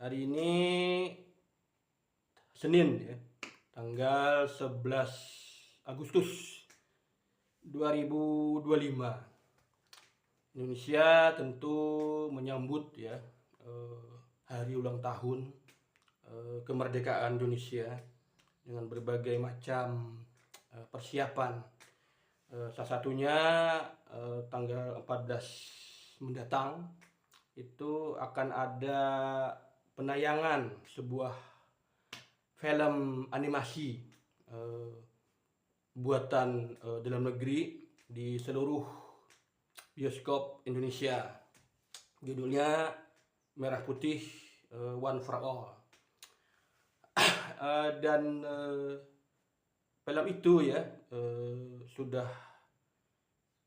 Hari ini Senin ya, tanggal 11 Agustus 2025. Indonesia tentu menyambut ya hari ulang tahun kemerdekaan Indonesia dengan berbagai macam persiapan. Salah satunya tanggal 14 mendatang itu akan ada penayangan sebuah film animasi buatan dalam negeri di seluruh bioskop Indonesia. Judulnya Merah Putih One for All. Dan film itu ya sudah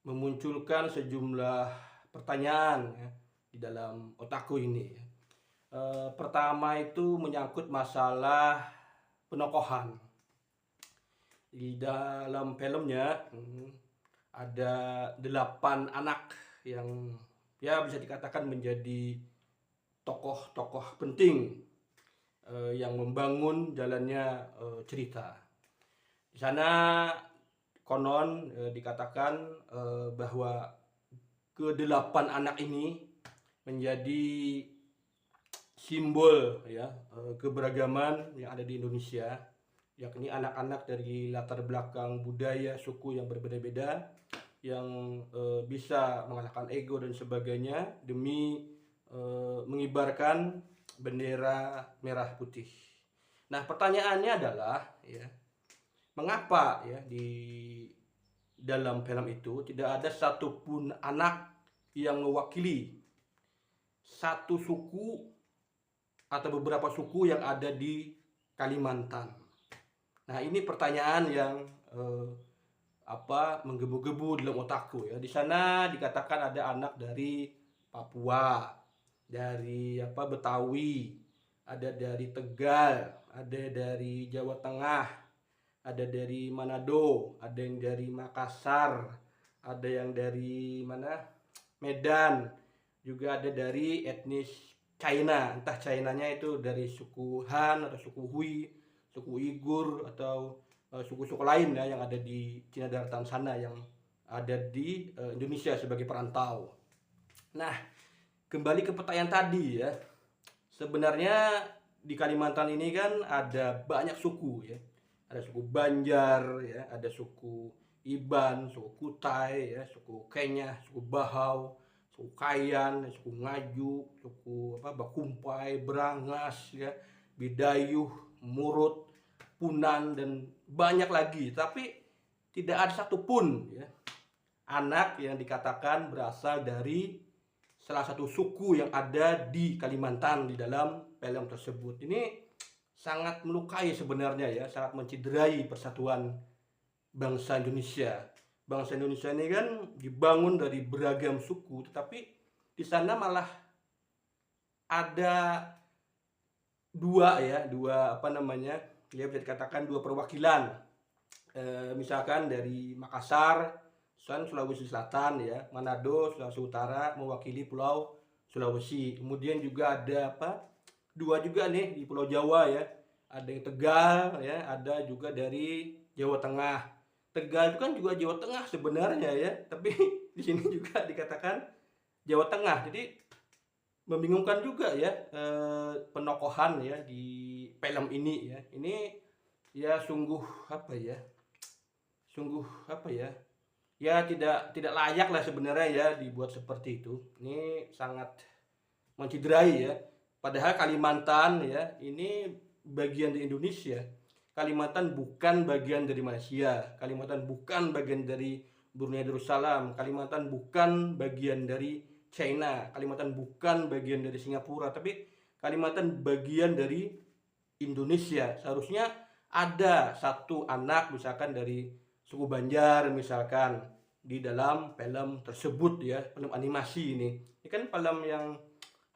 memunculkan sejumlah pertanyaan ya, di dalam otakku ini. Pertama itu menyangkut masalah penokohan. Di dalam filmnya ada 8 anak yang ya bisa dikatakan menjadi tokoh-tokoh penting yang membangun jalannya cerita. Di sana konon dikatakan bahwa ke-8 anak ini menjadi simbol ya keberagaman yang ada di Indonesia, yakni anak-anak dari latar belakang budaya suku yang berbeda-beda yang bisa mengalahkan ego dan sebagainya demi mengibarkan bendera merah putih. Nah, pertanyaannya adalah ya, mengapa ya di dalam film itu tidak ada satupun anak yang mewakili satu suku atau beberapa suku yang ada di Kalimantan. Nah, ini pertanyaan yang menggebu-gebu dalam otakku ya. Di sana dikatakan ada anak dari Papua, dari Betawi, ada dari Tegal, ada dari Jawa Tengah, ada dari Manado, ada yang dari Makassar, ada yang dari Medan, juga ada dari etnis China, entah China-nya itu dari suku Han atau suku Hui, suku Uighur atau suku-suku lain ya yang ada di Cina Daratan sana yang ada di Indonesia sebagai perantau. Nah, kembali ke pertanyaan tadi ya. Sebenarnya di Kalimantan ini kan ada banyak suku ya. Ada suku Banjar ya, ada suku Iban, suku Kutai ya, suku Kenyah, suku Bahau, suku Kayan, suku Ngaju, suku Bakumpai, Brangas ya, Bidayuh, Murut, Punan dan banyak lagi. Tapi tidak ada satupun ya anak yang dikatakan berasal dari salah satu suku yang ada di Kalimantan di dalam film tersebut. Ini sangat melukai sebenarnya ya, sangat menciderai persatuan bangsa Indonesia. Bangsa Indonesia ini kan dibangun dari beragam suku, tetapi di sana malah ada dua ya bisa dikatakan dua perwakilan. Misalkan dari Makassar, Sulawesi Selatan ya, Manado, Sulawesi Utara mewakili Pulau Sulawesi. Kemudian juga ada dua juga nih di Pulau Jawa ya. Ada yang Tegal ya, ada juga dari Jawa Tengah. Tegal itu kan juga Jawa Tengah sebenarnya ya, tapi di sini juga dikatakan Jawa Tengah. Jadi membingungkan juga ya penokohan ya di film ini ya. Ini ya sungguh ya tidak layak lah sebenarnya ya dibuat seperti itu. Ini sangat menciderai ya. Padahal Kalimantan ya ini bagian dari Indonesia. Kalimantan bukan bagian dari Malaysia. Kalimantan bukan bagian dari Brunei Darussalam. Kalimantan bukan bagian dari China. Kalimantan bukan bagian dari Singapura. Tapi Kalimantan bagian dari Indonesia. Seharusnya ada satu anak misalkan dari suku Banjar misalkan di dalam film tersebut ya, film animasi ini. Ini kan film yang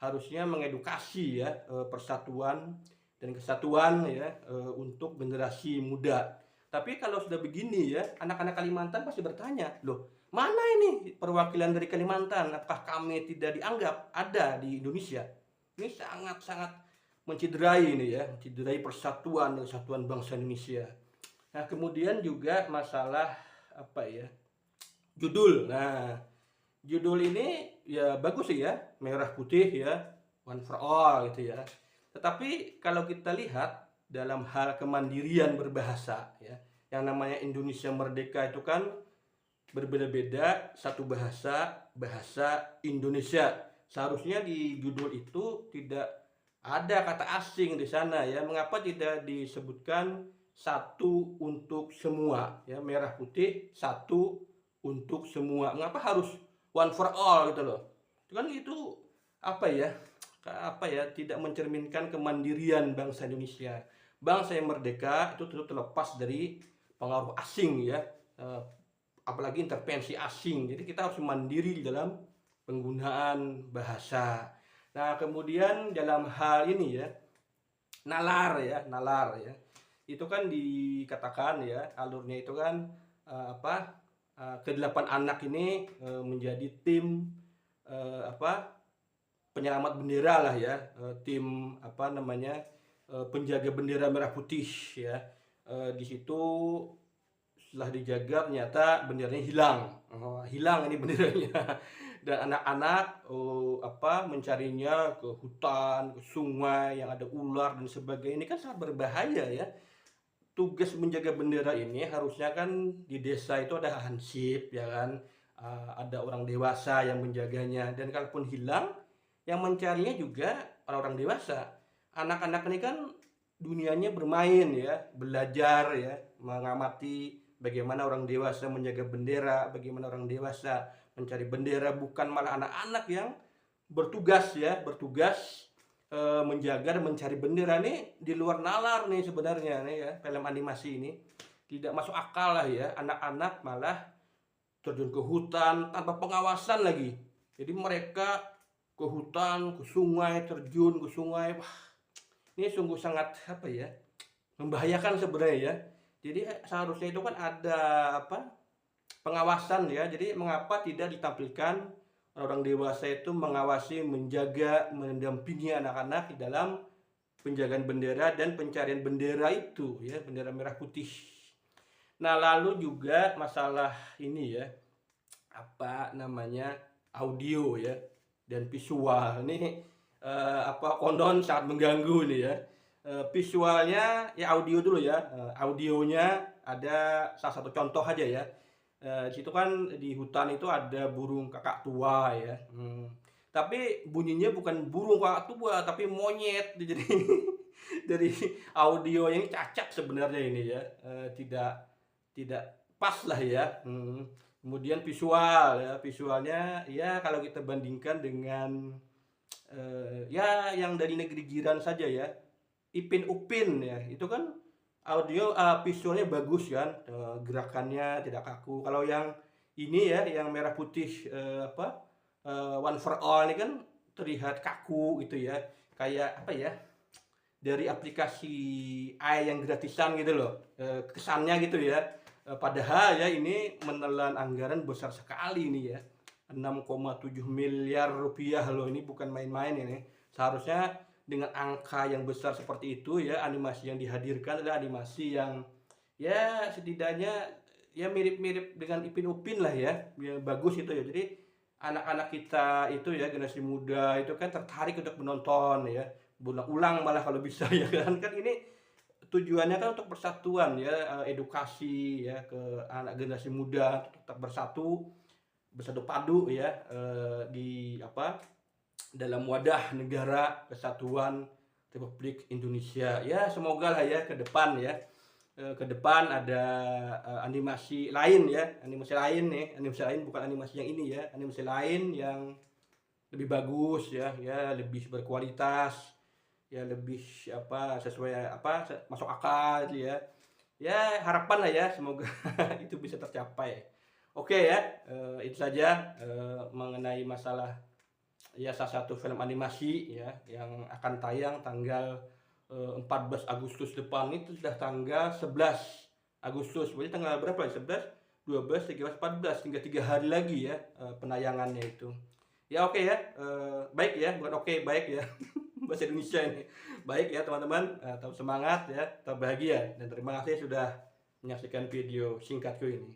harusnya mengedukasi ya persatuan dan kesatuan ya untuk generasi muda. Tapi kalau sudah begini ya, anak-anak Kalimantan pasti bertanya, loh mana ini perwakilan dari Kalimantan? Apakah kami tidak dianggap ada di Indonesia? Ini sangat-sangat menciderai ini ya, menciderai persatuan dan kesatuan bangsa Indonesia. Nah, kemudian juga masalah apa ya? Judul. Nah, judul ini ya bagus sih ya, merah putih ya, one for all gitu ya. Tetapi kalau kita lihat dalam hal kemandirian berbahasa ya, yang namanya Indonesia Merdeka itu kan berbeda-beda, satu bahasa, bahasa Indonesia. Seharusnya di judul itu tidak ada kata asing di sana ya. Mengapa tidak disebutkan satu untuk semua ya, merah putih satu untuk semua. Mengapa harus one for all gitu loh? Itu kan itu apa ya, tidak mencerminkan kemandirian bangsa Indonesia. Bangsa yang merdeka itu terlepas dari pengaruh asing ya, apalagi intervensi asing. Jadi kita harus mandiri dalam penggunaan bahasa. Nah, kemudian dalam hal ini ya, nalar ya. Itu kan dikatakan ya, alurnya itu kan kedelapan anak ini menjadi tim penyelamat bendera lah ya, tim penjaga bendera merah putih ya. Di situ setelah dijaga ternyata benderanya hilang ini benderanya. Dan anak-anak mencarinya ke hutan, ke sungai yang ada ular dan sebagainya. Ini kan sangat berbahaya ya. Tugas menjaga bendera ini harusnya kan di desa itu ada hansip ya kan, ada orang dewasa yang menjaganya. Dan kalaupun hilang, yang mencarinya juga orang-orang dewasa. Anak-anak ini kan dunianya bermain ya, belajar ya, mengamati bagaimana orang dewasa menjaga bendera, bagaimana orang dewasa mencari bendera, bukan malah anak-anak yang bertugas menjaga dan mencari bendera. Nih di luar nalar nih sebenarnya nih ya, film animasi ini tidak masuk akal lah ya, anak-anak malah terjun ke hutan tanpa pengawasan lagi. Jadi mereka ke hutan, ke sungai, terjun ke sungai. Wah, ini sungguh sangat membahayakan sebenarnya ya. Jadi seharusnya itu kan ada pengawasan ya. Jadi mengapa tidak ditampilkan orang dewasa itu mengawasi, menjaga, mendampingi anak-anak di dalam penjagaan bendera dan pencarian bendera itu ya, bendera merah putih. Nah, lalu juga masalah ini ya, audio ya dan visual. Ini konon sangat mengganggu nih ya. Visualnya ya, audio dulu ya. Audionya ada salah satu contoh aja ya. Di situ kan di hutan itu ada burung kakak tua ya. Tapi bunyinya bukan burung kakak tua tapi monyet. Jadi dari audio ini cacat sebenarnya ini ya. Tidak pas lah ya. Kemudian visualnya ya kalau kita bandingkan dengan ya yang dari negeri jiran saja ya, Ipin Upin ya, itu kan audio visualnya bagus kan, gerakannya tidak kaku. Kalau yang ini ya, yang merah putih one for all ini kan terlihat kaku gitu ya, kayak dari aplikasi yang gratisan gitu loh, kesannya gitu ya. Padahal ya ini menelan anggaran besar sekali ini ya, 6,7 miliar rupiah loh, ini bukan main-main ini. Seharusnya dengan angka yang besar seperti itu ya, animasi yang dihadirkan adalah animasi yang ya setidaknya ya mirip-mirip dengan Ipin Upin lah ya, bagus itu ya. Jadi anak-anak kita itu ya, generasi muda itu kan tertarik untuk menonton ya, berulang-ulang malah kalau bisa ya kan. Ini tujuannya kan untuk persatuan ya, edukasi ya ke anak generasi muda tetap bersatu padu ya, dalam wadah negara kesatuan Republik Indonesia. Ya semoga lah ya ke depan ada animasi lain ya, animasi lain bukan animasi yang ini ya, animasi lain yang lebih bagus ya, lebih berkualitas ya, lebih sesuai masuk akal gitu ya. Ya harapan lah ya, semoga itu bisa tercapai. Oke ya, itu saja mengenai masalah ya salah satu film animasi ya yang akan tayang tanggal 14 Agustus depan. Itu sudah tanggal 11 Agustus. Berarti tanggal berapa ya? 11, 12, 13, 14, tinggal 3 hari lagi ya penayangannya itu. Ya oke ya, baik ya, bukan oke, baik ya. bahasa Indonesia ini. Baik ya teman-teman, tetap semangat ya, tetap bahagia, dan terima kasih sudah menyaksikan video singkatku ini.